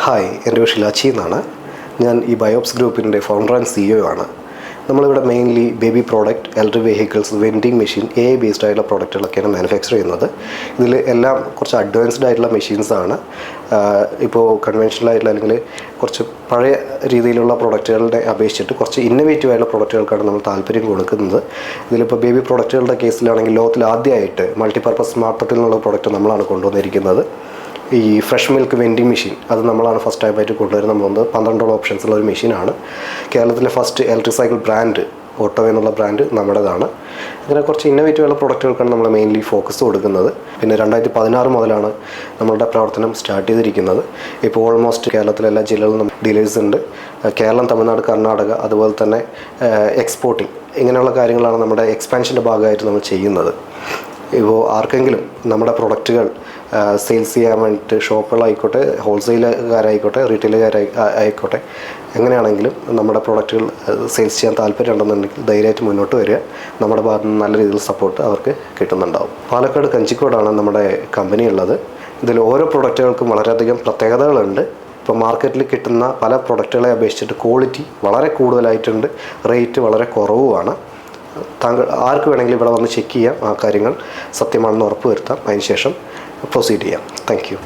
Hi, എൻ്റെ പേര് ഷിലാച്ചി എന്നാണ്. ഞാൻ ഈ ബയോപ്സ് ഗ്രൂപ്പിൻ്റെ ഫൗണ്ടർ ആൻഡ് CEO ആണ്. നമ്മളിവിടെ mainly baby product, electric vehicles, vending machine, AI based ആയിട്ടുള്ള പ്രോഡക്റ്റുകളൊക്കെയാണ് മാനുഫാക്ചർ ചെയ്യുന്നത്. ഇതിൽ എല്ലാം കുറച്ച് അഡ്വാൻസ്ഡ് ആയിട്ടുള്ള മെഷീൻസാണ്. ഇപ്പോൾ കൺവെൻഷണൽ ആയിട്ടുള്ള അല്ലെങ്കിൽ കുറച്ച് പഴയ രീതിയിലുള്ള പ്രോഡക്റ്റുകളുടെ അപേക്ഷിച്ചിട്ട് കുറച്ച് ഇന്നോവേറ്റീവ് ആയിട്ടുള്ള പ്രോഡക്റ്റുകൾക്കാണ് നമ്മൾ താല്പര്യം കൊടുക്കുന്നത്. ഇതിലിപ്പോൾ ബേബി പ്രോഡക്റ്റുകളുടെ കേസിലാണെങ്കിൽ ലോകത്തിൽ ആദ്യമായിട്ട് മൾട്ടിപർപ്പസ് സ്മാർട്ട് തൊട്ടിൽ എന്നുള്ള പ്രോഡക്റ്റ് നമ്മളാണ് കൊണ്ടുവന്നിരിക്കുന്നത്. ഈ ഫ്രഷ് മിൽക്ക് വെൻഡിങ് മെഷീൻ അത് നമ്മളാണ് ഫസ്റ്റ് ടൈമായിട്ട് കൊണ്ടുവരുന്ന 12 ഓപ്ഷൻസുള്ള ഒരു മെഷീനാണ്. കേരളത്തിലെ first electric cycle brand auto എന്നുള്ള ബ്രാൻഡ് നമ്മുടേതാണ്. അങ്ങനെ കുറച്ച് ഇന്നോവേറ്റീവുള്ള പ്രോഡക്റ്റുകൾക്കാണ് നമ്മൾ മെയിൻലി ഫോക്കസ് കൊടുക്കുന്നത്. പിന്നെ 2016 മുതലാണ് നമ്മളുടെ പ്രവർത്തനം സ്റ്റാർട്ട് ചെയ്തിരിക്കുന്നത്. ഇപ്പോൾ ഓൾമോസ്റ്റ് കേരളത്തിലെ എല്ലാ ജില്ലകളിലും ഡീലേഴ്സ് ഉണ്ട്. കേരളം, തമിഴ്നാട്, കർണാടക, അതുപോലെ തന്നെ എക്സ്പോർട്ടിങ്, ഇങ്ങനെയുള്ള കാര്യങ്ങളാണ് നമ്മുടെ എക്സ്പാൻഷൻ്റെ ഭാഗമായിട്ട് നമ്മൾ ചെയ്യുന്നത്. ഇപ്പോൾ ആർക്കെങ്കിലും നമ്മുടെ പ്രൊഡക്റ്റുകൾ സെയിൽസ് ചെയ്യാൻ വേണ്ടിയിട്ട് ഷോപ്പുകളായിക്കോട്ടെ, ഹോൾസെയിലുകാരായിക്കോട്ടെ, റീറ്റെയിലുകാരായിക്കോട്ടെ, എങ്ങനെയാണെങ്കിലും നമ്മുടെ പ്രൊഡക്റ്റുകൾ സെയിൽസ് ചെയ്യാൻ താല്പര്യമുണ്ടെന്നുണ്ടെങ്കിൽ ധൈര്യമായിട്ട് മുന്നോട്ട് വരിക. നമ്മുടെ ഭാഗത്ത് നിന്ന് നല്ല രീതിയിൽ സപ്പോർട്ട് അവർക്ക് കിട്ടുന്നുണ്ടാവും. പാലക്കാട് കഞ്ചിക്കോടാണ് നമ്മുടെ കമ്പനി ഉള്ളത്. ഇതിൽ ഓരോ പ്രൊഡക്റ്റുകൾക്കും വളരെയധികം പ്രത്യേകതകളുണ്ട്. ഇപ്പോൾ മാർക്കറ്റിൽ കിട്ടുന്ന പല പ്രൊഡക്റ്റുകളെ അപേക്ഷിച്ചിട്ട് ക്വാളിറ്റി വളരെ കൂടുതലായിട്ടുണ്ട്, റേറ്റ് വളരെ കുറവുമാണ്. താങ്കൾ ആർക്ക് വേണമെങ്കിലും ഇവിടെ വന്ന് ചെക്ക് ചെയ്യാം, ആ കാര്യങ്ങൾ സത്യമാണെന്ന് ഉറപ്പ് വരുത്താം, അതിനുശേഷം പ്രൊസീഡ് ചെയ്യാം. Thank you.